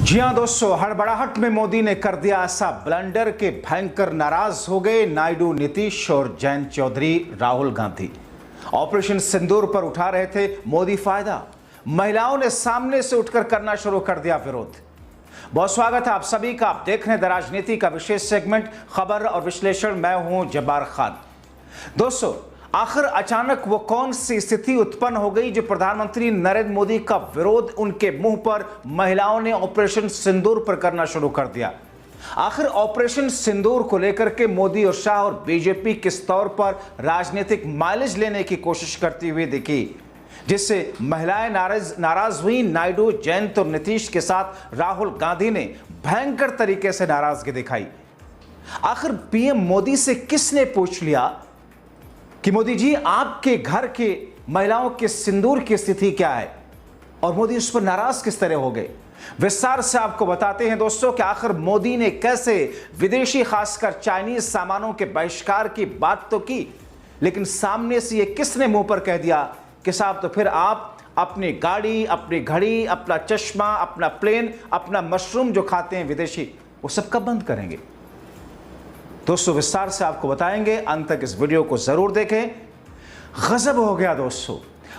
जी हां दोस्तों, हड़बड़ाहट में मोदी ने कर दिया ऐसा ब्लंडर के भयंकर नाराज हो गए नायडू, नीतीश और जयंत चौधरी, राहुल गांधी। ऑपरेशन सिंदूर पर उठा रहे थे मोदी फायदा, महिलाओं ने सामने से उठकर करना शुरू कर दिया विरोध। बहुत स्वागत है आप सभी का। आप देख रहे हैं द राजनीति का विशेष सेगमेंट खबर और विश्लेषण। मैं हूं जब्बार खान। दोस्तों, आखिर अचानक वो कौन सी स्थिति उत्पन्न हो गई जो प्रधानमंत्री नरेंद्र मोदी का विरोध उनके मुंह पर महिलाओं ने ऑपरेशन सिंदूर पर करना शुरू कर दिया। आखिर ऑपरेशन सिंदूर को लेकर के मोदी और शाह और बीजेपी किस तौर पर राजनीतिक माइलेज लेने की कोशिश करती हुई दिखी, जिससे महिलाएं नाराज हुई। नायडू, जयंत और नीतीश के साथ राहुल गांधी ने भयंकर तरीके से नाराजगी दिखाई। आखिर पीएम मोदी से किसने पूछ लिया कि मोदी जी, आपके घर के महिलाओं के सिंदूर की स्थिति क्या है, और मोदी उस पर नाराज किस तरह हो गए। विस्तार से आपको बताते हैं दोस्तों कि आखिर मोदी ने कैसे विदेशी, खासकर चाइनीज सामानों के बहिष्कार की बात तो की, लेकिन सामने से ये किसने मुंह पर कह दिया कि साहब तो फिर आप अपनी गाड़ी, अपनी घड़ी, अपना चश्मा, अपना प्लेन, अपना मशरूम जो खाते हैं विदेशी, वो सब कब बंद करेंगे। दोस्तों, विस्तार से आपको बताएंगे, अंत तक इस वीडियो को जरूर देखें। गजब हो गया दोस्तों,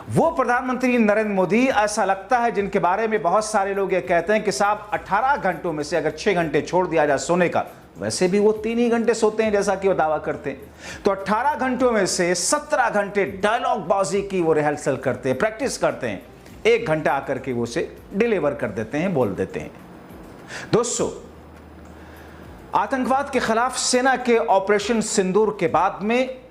वो प्रधानमंत्री नरेंद्र मोदी, ऐसा लगता है जिनके बारे में बहुत सारे लोग ये कहते हैं कि साहब 18 घंटों में से अगर 6 घंटे छोड़ दिया जाए सोने का, वैसे भी वो 3 ही घंटे सोते हैं जैसा कि वो दावा करते हैं, तो 18 घंटों में से 17 घंटे डायलॉग बाजी की वो रिहर्सल करते हैं, प्रैक्टिस करते हैं। 1 घंटा आकर के वो उसे डिलीवर कर देते हैं, बोल देते हैं। दोस्तों, आतंकवाद के खिलाफ सेना के ऑपरेशन सिंदूर के बाद में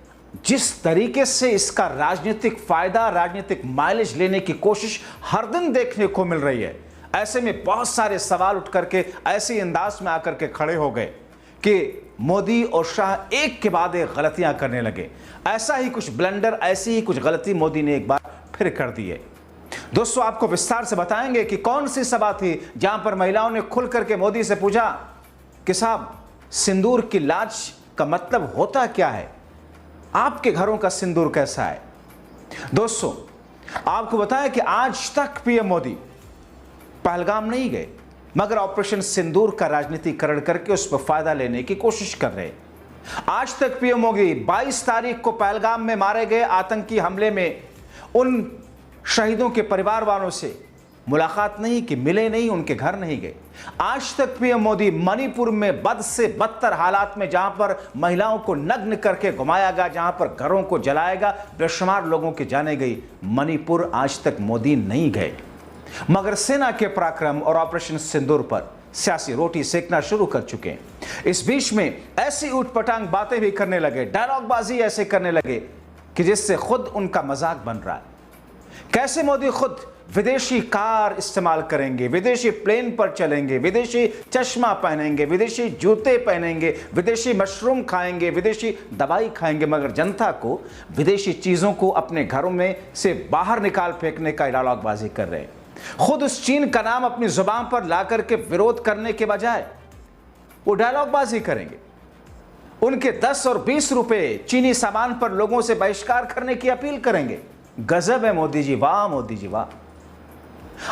जिस तरीके से इसका राजनीतिक फायदा, राजनीतिक माइलेज लेने की कोशिश हर दिन देखने को मिल रही है, ऐसे में बहुत सारे सवाल उठ करके ऐसे अंदाज में आकर के खड़े हो गए कि मोदी और शाह एक के बाद एक गलतियां करने लगे। ऐसा ही कुछ ब्लंडर, ऐसी ही कुछ गलती मोदी ने एक बार फिर कर दी है। दोस्तों, आपको विस्तार से बताएंगे कि कौन सी सभा थी जहां पर महिलाओं ने खुल करके मोदी से पूछा कि साहब, सिंदूर की लाज का मतलब होता क्या है, आपके घरों का सिंदूर कैसा है। दोस्तों, आपको बताया कि आज तक पीएम मोदी पहलगाम नहीं गए, मगर ऑपरेशन सिंदूर का राजनीतिकरण करके उस पर फायदा लेने की कोशिश कर रहे हैं। आज तक पीएम मोदी 22 तारीख को पहलगाम में मारे गए आतंकी हमले में उन शहीदों के परिवार वालों से मुलाकात नहीं की, मिले नहीं, उनके घर नहीं गए। आज तक पीएम मोदी मणिपुर में बद से बदतर हालात में, जहां पर महिलाओं को नग्न करके घुमाया गया, जहां पर घरों को जलाएगा, बेशुमार लोगों की जाने गई, मणिपुर आज तक मोदी नहीं गए। मगर सेना के पराक्रम और ऑपरेशन सिंदूर पर सियासी रोटी सेकना शुरू कर चुके हैं। इस बीच में ऐसी ऊटपटांग बातें भी करने लगे, डायलॉगबाजी ऐसे करने लगे कि जिससे खुद उनका मजाक बन रहा है। कैसे मोदी खुद विदेशी कार इस्तेमाल करेंगे, विदेशी प्लेन पर चलेंगे, विदेशी चश्मा पहनेंगे, विदेशी जूते पहनेंगे, विदेशी मशरूम खाएंगे, विदेशी दवाई खाएंगे, मगर जनता को विदेशी चीजों को अपने घरों में से बाहर निकाल फेंकने का डायलॉगबाजी कर रहे हैं। खुद उस चीन का नाम अपनी जुबान पर ला करके विरोध करने के बजाय वो डायलॉगबाजी करेंगे। उनके 10 और 20 रुपए चीनी सामान पर लोगों से बहिष्कार करने की अपील करेंगे। गजब है मोदी जी, वाह मोदी जी वाह।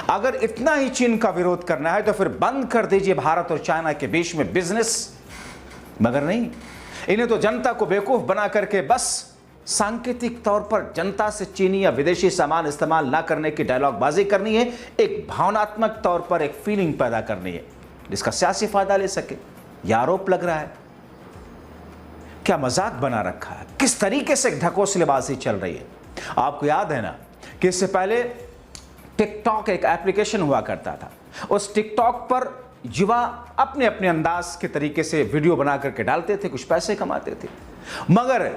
अगर इतना ही चीन का विरोध करना है तो फिर बंद कर दीजिए भारत और चाइना के बीच में बिजनेस, मगर नहीं, इन्हें तो जनता को बेवकूफ बना करके बस सांकेतिक तौर पर जनता से चीनी या विदेशी सामान इस्तेमाल ना करने की डायलॉगबाजी करनी है, एक भावनात्मक तौर पर एक फीलिंग पैदा करनी है जिसका सियासी फायदा ले सके। यह आरोप लग रहा है, क्या मजाक बना रखा है, किस तरीके से ढकोसलेबाजी चल रही है। आपको याद है ना कि इससे पहले टिकटॉक एक एप्लीकेशन हुआ करता था, उस टिकटॉक पर युवा अपने अपने अंदाज के तरीके से वीडियो बना करके डालते थे, कुछ पैसे कमाते थे। मगर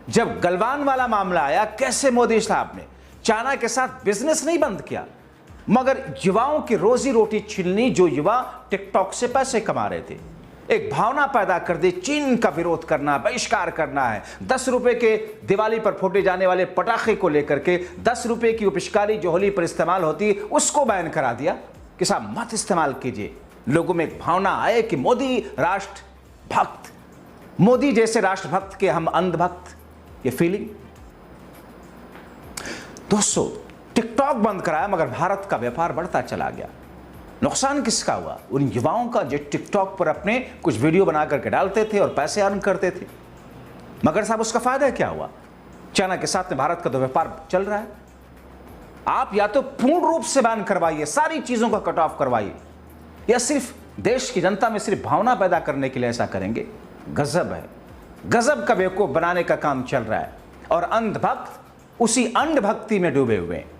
जब गलवान वाला मामला आया, कैसे मोदी साहब ने चाइना के साथ बिजनेस नहीं बंद किया, मगर युवाओं की रोजी रोटी छीननी, जो युवा टिकटॉक से पैसे कमा रहे थे, एक भावना पैदा कर दी, चीन का विरोध करना, बहिष्कार करना है। 10 रुपए के दिवाली पर फोड़े जाने वाले पटाखे को लेकर के 10 रुपए की पिचकारी जो होली पर इस्तेमाल होती है, उसको बैन करा दिया कि साहब मत इस्तेमाल कीजिए। लोगों में एक भावना आए कि मोदी राष्ट्र भक्त, मोदी जैसे राष्ट्रभक्त के हम अंधभक्त, ये फीलिंग। दोस्तों, टिकटॉक बंद कराया मगर भारत का व्यापार बढ़ता चला गया। नुकसान किसका हुआ? उन युवाओं का जो टिकटॉक पर अपने कुछ वीडियो बना करके डालते थे और पैसे अर्न करते थे। मगर साहब उसका फायदा क्या हुआ? चाइना के साथ में भारत का तो व्यापार चल रहा है। आप या तो पूर्ण रूप से बैन करवाइए, सारी चीजों का कट ऑफ करवाइए, या सिर्फ देश की जनता में सिर्फ भावना पैदा करने के लिए ऐसा करेंगे। गजब है, गजब का बेवकूफ बनाने का काम चल रहा है और अंधभक्त उसी अंधभक्ति में डूबे हुए हैं।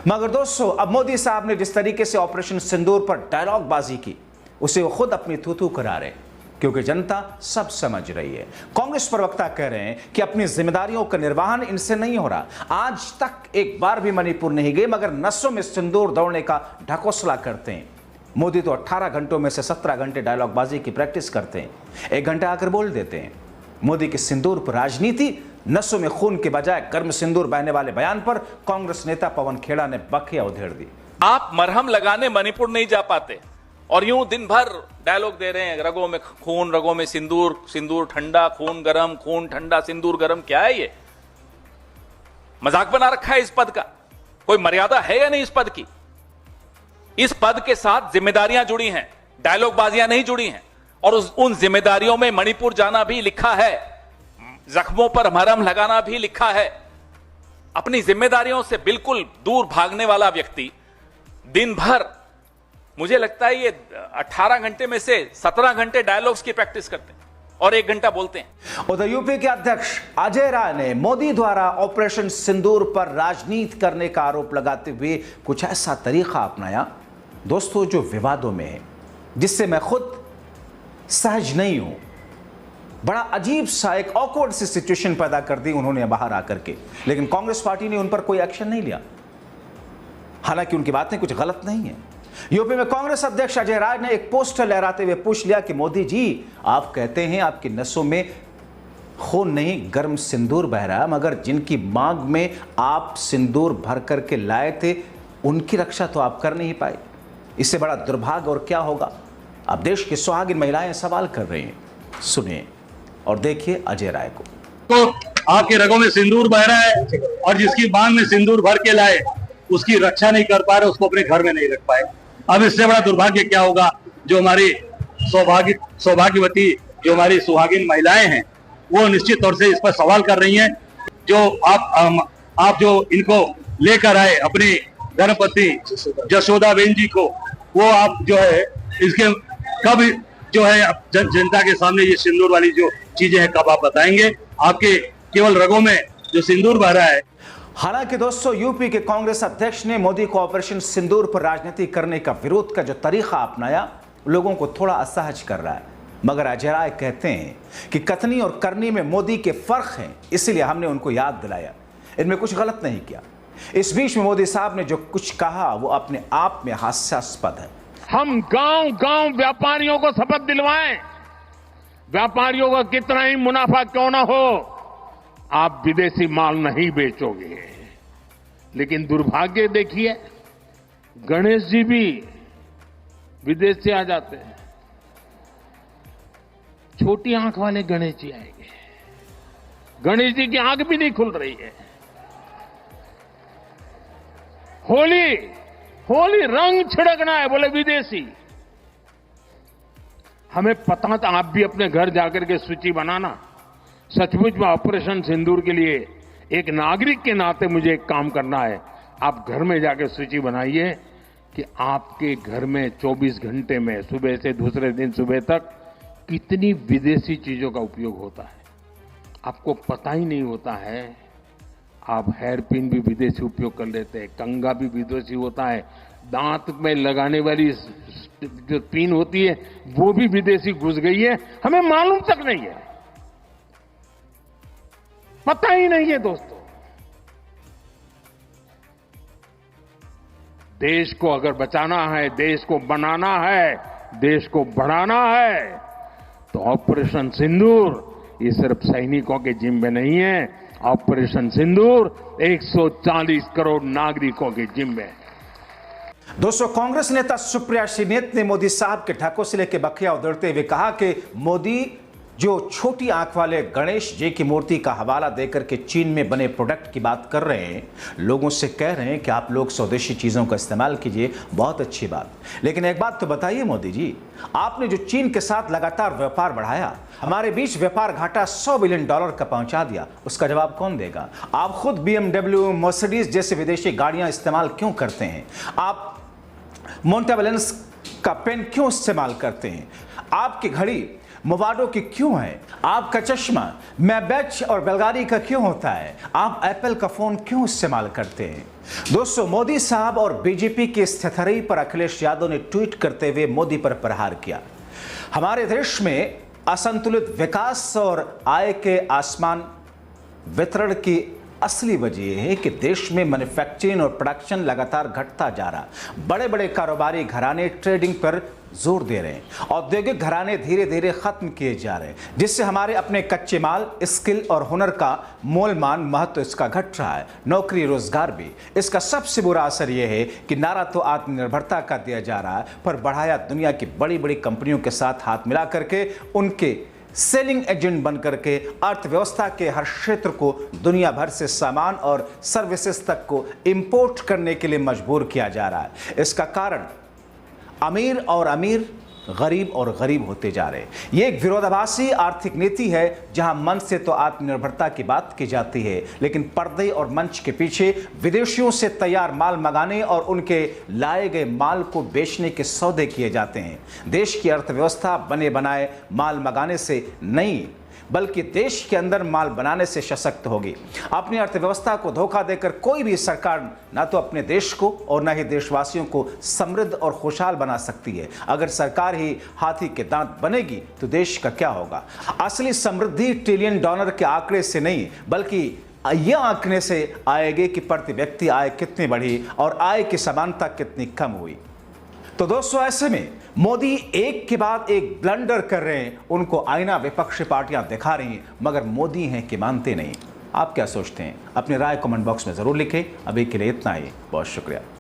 मगर दोस्तों, अब मोदी साहब ने जिस तरीके से ऑपरेशन सिंदूर पर डायलॉग बाजी की, उसे वो खुद अपनी थू-थू करा रहे हैं, क्योंकि जनता सब समझ रही है। कांग्रेस प्रवक्ता कह रहे हैं कि अपनी जिम्मेदारियों का निर्वहन इनसे नहीं हो रहा। आज तक एक बार भी मणिपुर नहीं गए, मगर नसों में सिंदूर दौड़ने का ढकोसला करते हैं। मोदी तो 18 घंटों में से 17 घंटे डायलॉग बाजी की प्रैक्टिस करते हैं, 1 घंटा आकर बोल देते हैं। मोदी के सिंदूर पर राजनीति, नसों में खून के बजाय गर्म सिंदूर बहने वाले बयान पर कांग्रेस नेता पवन खेड़ा ने बखिया उधेड़ दी। आप मरहम लगाने मणिपुर नहीं जा पाते और यूं दिन भर डायलॉग दे रहे हैं, रगों में खून, रगों में सिंदूर, सिंदूर ठंडा, खून गरम, खून ठंडा, सिंदूर गरम। क्या है ये? मजाक बना रखा है इस पद का? कोई मर्यादा है या नहीं इस पद की? इस पद के साथ जिम्मेदारियां जुड़ी हैं, डायलॉग बाजियां नहीं जुड़ी हैं। और उन जिम्मेदारियों में मणिपुर जाना भी लिखा है, जख्मों पर मरहम लगाना भी लिखा है। अपनी जिम्मेदारियों से बिल्कुल दूर भागने वाला व्यक्ति दिन भर, मुझे लगता है ये 18 घंटे में से 17 घंटे डायलॉग्स की प्रैक्टिस करते हैं और 1 घंटा बोलते हैं। उधर यूपी के अध्यक्ष अजय राय ने मोदी द्वारा ऑपरेशन सिंदूर पर राजनीति करने का आरोप लगाते हुए कुछ ऐसा तरीका अपनाया, दोस्तों, जो विवादों में है, जिससे मैं खुद सहज नहीं हूं। बड़ा अजीब सा एक ऑकवर्ड सी सिचुएशन पैदा कर दी उन्होंने बाहर आकर के, लेकिन कांग्रेस पार्टी ने उन पर कोई एक्शन नहीं लिया। हालांकि उनकी बातें कुछ गलत नहीं है। यूपी में कांग्रेस अध्यक्ष अजय राय ने एक पोस्टर लहराते हुए पूछ लिया कि मोदी जी, आप कहते हैं आपकी नसों में खून नहीं गर्म सिंदूर बह रहा, मगर जिनकी मांग में आप सिंदूर भर करके लाए थे, उनकी रक्षा तो आप कर नहीं पाए। इससे बड़ा दुर्भाग्य और क्या होगा? अब देश की सुहागिन महिलाएं सवाल कर रही हैं। सुनिए और देखिए अजय राय को। तो आपके रगों में सिंदूर बह रहा है और जिसकी मांग में सिंदूर भर के लाए, उसकी रक्षा नहीं कर पा रहे, उसको अपने घर में नहीं रख पाए। अब इससे बड़ा दुर्भाग्य क्या होगा? जो हमारी सौभाग्यवती जो हमारी सुहागिन महिलाएं हैं, वो निश्चित तौर से इस पर सवाल कर रही हैं। जो आप जो इनको लेकर आए अपनी धर्मपत्नी जशोदाबेन जी को, वो आप जो है इसके कब जो है जनता के सामने ये सिंदूर वाली जो चीजें हैं कब आप बताएंगे? आपके केवल रगों में जो सिंदूर बह रहा है। हालांकि दोस्तों, यूपी के कांग्रेस अध्यक्ष ने मोदी को ऑपरेशन सिंदूर पर राजनीति करने का विरोध का जो तरीका अपनाया, लोगों को थोड़ा असहज कर रहा है। मगर अजय राय कहते हैं कि कथनी और करनी में मोदी के फर्क हैं, इसलिए हमने उनको याद दिलाया, इनमें कुछ गलत नहीं किया। इस बीच में मोदी साहब ने जो कुछ कहा वो अपने आप में हास्यास्पद है। हम गांव गांव व्यापारियों को शपथ दिलवाएं, व्यापारियों का कितना ही मुनाफा क्यों ना हो, आप विदेशी माल नहीं बेचोगे। लेकिन दुर्भाग्य देखिए, गणेश जी भी विदेश से आ जाते हैं। छोटी आंख वाले गणेश जी आएंगे, गणेश जी की आंख भी नहीं खुल रही है। होली रंग छिड़कना है, बोले विदेशी। हमें पता था, आप भी अपने घर जाकर के सूची बनाना। सचमुच में ऑपरेशन सिंदूर के लिए एक नागरिक के नाते मुझे एक काम करना है। आप घर में जाकर सूची बनाइए कि आपके घर में 24 घंटे में सुबह से दूसरे दिन सुबह तक कितनी विदेशी चीजों का उपयोग होता है। आपको पता ही नहीं होता है। आप हेयर पिन भी विदेशी उपयोग कर लेते हैं, कंघा भी विदेशी होता है, दांत में लगाने वाली जो पिन होती है वो भी विदेशी घुस गई है, हमें मालूम तक नहीं है, पता ही नहीं है। दोस्तों, देश को अगर बचाना है, देश को बनाना है, देश को बढ़ाना है, तो ऑपरेशन सिंदूर ये सिर्फ सैनिकों के जिम्मे नहीं है। ऑपरेशन सिंदूर 140 करोड़ नागरिकों के जिम्मे है। दोस्तों, कांग्रेस नेता सुप्रिया श्रीनेत ने मोदी साहब के ढकोसले के बखिया उधेड़ते हुए कहा कि मोदी जो छोटी आंख वाले गणेश जी की मूर्ति का हवाला देकर के चीन में बने प्रोडक्ट की बात कर रहे हैं, लोगों से कह रहे हैं कि आप लोग स्वदेशी चीज़ों का इस्तेमाल कीजिए, बहुत अच्छी बात। लेकिन एक बात तो बताइए मोदी जी, आपने जो चीन के साथ लगातार व्यापार बढ़ाया, हमारे बीच व्यापार घाटा $100 बिलियन का पहुंचा दिया, उसका जवाब कौन देगा? आप खुद BMW, मर्सिडीज जैसे विदेशी गाड़ियां इस्तेमाल क्यों करते हैं? आप मोंटेबलेंस का पेन क्यों इस्तेमाल करते हैं? आपकी घड़ी मोवाडो की क्यों है? आपका चश्मा मैबेच और बेलगारी का क्यों होता है? आप एप्पल का फोन क्यों इस्तेमाल करते हैं? दोस्तों, मोदी साहब और बीजेपी की इस थथरई पर अखिलेश यादव ने ट्वीट करते हुए मोदी पर प्रहार किया। हमारे देश में असंतुलित विकास और आय के आसमान वितरण की असली वजह यह है कि देश में मैन्युफैक्चरिंग और प्रोडक्शन लगातार घटता जा रहा। बड़े बड़े कारोबारी घराने ट्रेडिंग पर जोर दे रहे हैं, औद्योगिक घराने धीरे धीरे खत्म किए जा रहे हैं, जिससे हमारे अपने कच्चे माल, स्किल और हुनर का मोलमान महत्व इसका घट रहा है, नौकरी रोजगार भी। इसका सबसे बुरा असर यह है कि नारा तो आत्मनिर्भरता का दिया जा रहा है, पर बढ़ाया दुनिया की बड़ी बड़ी कंपनियों के साथ हाथ मिला करके उनके सेलिंग एजेंट बन करके अर्थव्यवस्था के हर क्षेत्र को दुनिया भर से सामान और सर्विसेज तक को इंपोर्ट करने के लिए मजबूर किया जा रहा है। इसका कारण अमीर और अमीर, गरीब और गरीब होते जा रहे हैं। ये एक विरोधाभासी आर्थिक नीति है, जहां मन से तो आत्मनिर्भरता की बात की जाती है, लेकिन पर्दे और मंच के पीछे विदेशियों से तैयार माल मंगाने और उनके लाए गए माल को बेचने के सौदे किए जाते हैं। देश की अर्थव्यवस्था बने बनाए माल मंगाने से नहीं, बल्कि देश के अंदर माल बनाने से सशक्त होगी। अपनी अर्थव्यवस्था को धोखा देकर कोई भी सरकार ना तो अपने देश को और न ही देशवासियों को समृद्ध और खुशहाल बना सकती है। अगर सरकार ही हाथी के दांत बनेगी तो देश का क्या होगा? असली समृद्धि $1 ट्रिलियन के आंकड़े से नहीं, बल्कि यह आंकड़े से आएगी कि प्रति व्यक्ति आय कितनी बढ़ी और आय की समानता कितनी कम हुई। तो दोस्तों, ऐसे में मोदी एक के बाद एक ब्लंडर कर रहे हैं, उनको आईना विपक्षी पार्टियां दिखा रही हैं, मगर मोदी हैं कि मानते नहीं। आप क्या सोचते हैं? अपनी राय कमेंट बॉक्स में जरूर लिखें। अभी के लिए इतना ही, बहुत शुक्रिया।